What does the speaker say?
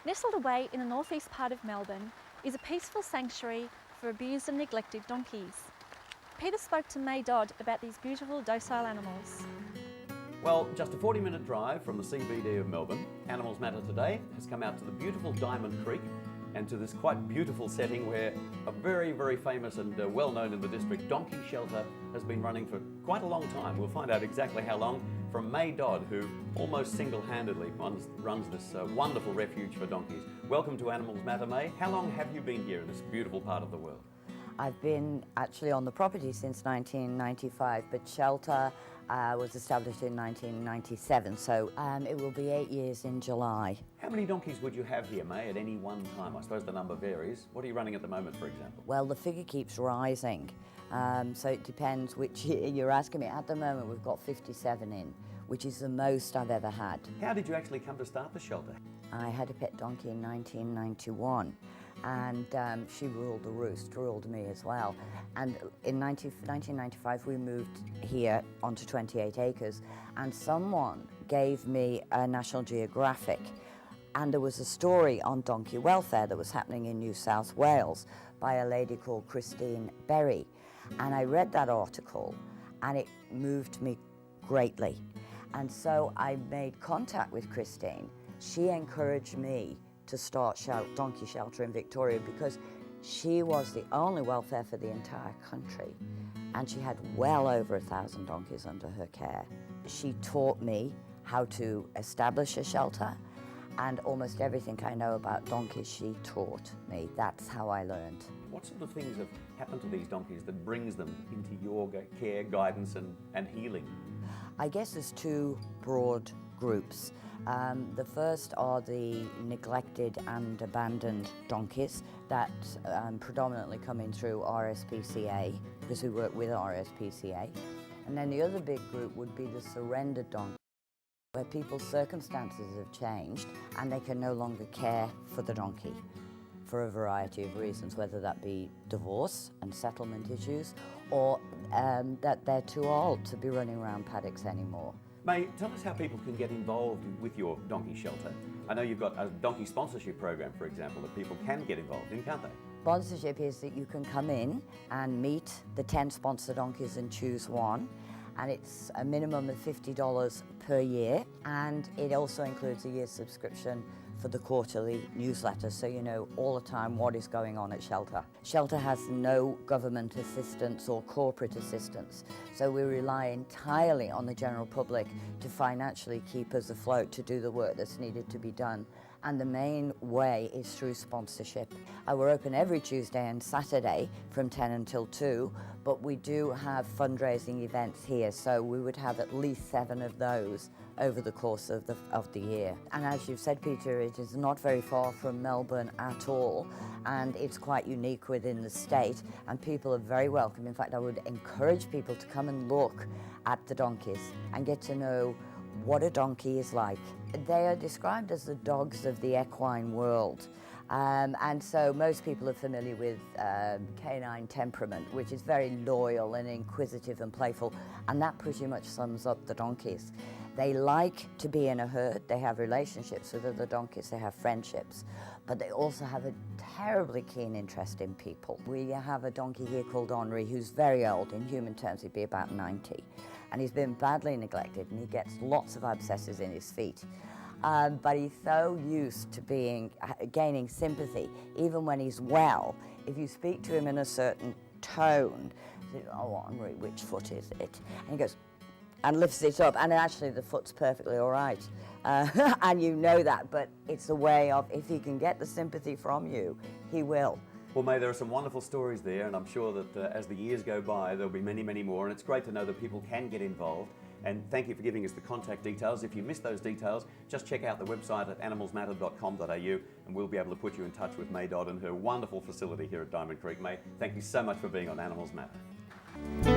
Nestled away in the northeast part of Melbourne is a peaceful sanctuary for abused and neglected donkeys. Peter spoke to May Dodd about these beautiful docile animals. Well, just a 40-minute drive from the CBD of Melbourne, Animals Matter today has come out to the beautiful Diamond Creek and to this quite beautiful setting where a very, very famous and well-known in the district donkey shelter has been running for quite a long time. We'll find out exactly how long from May Dodd, who almost single-handedly runs this wonderful refuge for donkeys. Welcome to Animals Matter, May. How long have you been here in this beautiful part of the world? I've been actually on the property since 1995, but shelter was established in 1997, so it will be 8 years in July. How many donkeys would you have here, May, at any one time? I suppose the number varies. What are you running at the moment, for example? Well, the figure keeps rising, so it depends which year you're asking me. At the moment, we've got 57 in, which is the most I've ever had. How did you actually come to start the shelter? I had a pet donkey in 1991. And she ruled the roost, ruled me as well. And in 1995 we moved here onto 28 acres, and someone gave me a National Geographic, and there was a story on donkey welfare that was happening in New South Wales by a lady called Christine Berry. And I read that article and it moved me greatly. And so I made contact with Christine. She encouraged me to start donkey shelter in Victoria because she was the only welfare for the entire country, and she had well over 1,000 donkeys under her care. She taught me how to establish a shelter, and almost everything I know about donkeys she taught me. That's how I learned. What sort of things have happened to these donkeys that brings them into your care, guidance and healing? I guess there's two broad groups. The first are the neglected and abandoned donkeys that predominantly come in through RSPCA, because we work with RSPCA. And then the other big group would be the surrendered donkeys, where people's circumstances have changed and they can no longer care for the donkey for a variety of reasons, whether that be divorce and settlement issues, or that they're too old to be running around paddocks anymore. May, tell us how people can get involved with your donkey shelter. I know you've got a donkey sponsorship program, for example, that people can get involved in, can't they? Sponsorship is that you can come in and meet the 10 sponsor donkeys and choose one, and it's a minimum of $50 per year, and it also includes a year's subscription for the quarterly newsletter, so you know all the time what is going on at shelter. Shelter has no government assistance or corporate assistance, so we rely entirely on the general public to financially keep us afloat, to do the work that's needed to be done. And the main way is through sponsorship. We're open every Tuesday and Saturday from 10 until 2, but we do have fundraising events here, so we would have at least 7 of those over the course of the year. And as you've said, Peter, it is not very far from Melbourne at all, and it's quite unique within the state, and people are very welcome. In fact, I would encourage people to come and look at the donkeys and get to know what a donkey is like. They are described as the dogs of the equine world. And so most people are familiar with canine temperament, which is very loyal and inquisitive and playful, and that pretty much sums up the donkeys. They like to be in a herd, they have relationships with other donkeys, they have friendships, but they also have a terribly keen interest in people. We have a donkey here called Henri, who's very old. In human terms, he'd be about 90. And he's been badly neglected, and he gets lots of abscesses in his feet. But he's so used to gaining sympathy, even when he's well. If you speak to him in a certain tone, say, "Oh, Henri, which foot is it?" And he goes, and lifts it up, and actually the foot's perfectly all right. And you know that, but it's a way of, if he can get the sympathy from you, he will. Well, May, there are some wonderful stories there, and I'm sure that as the years go by, there'll be many, many more, and it's great to know that people can get involved. And thank you for giving us the contact details. If you missed those details, just check out the website at animalsmatter.com.au, and we'll be able to put you in touch with May Dodd and her wonderful facility here at Diamond Creek. May, thank you so much for being on Animals Matter.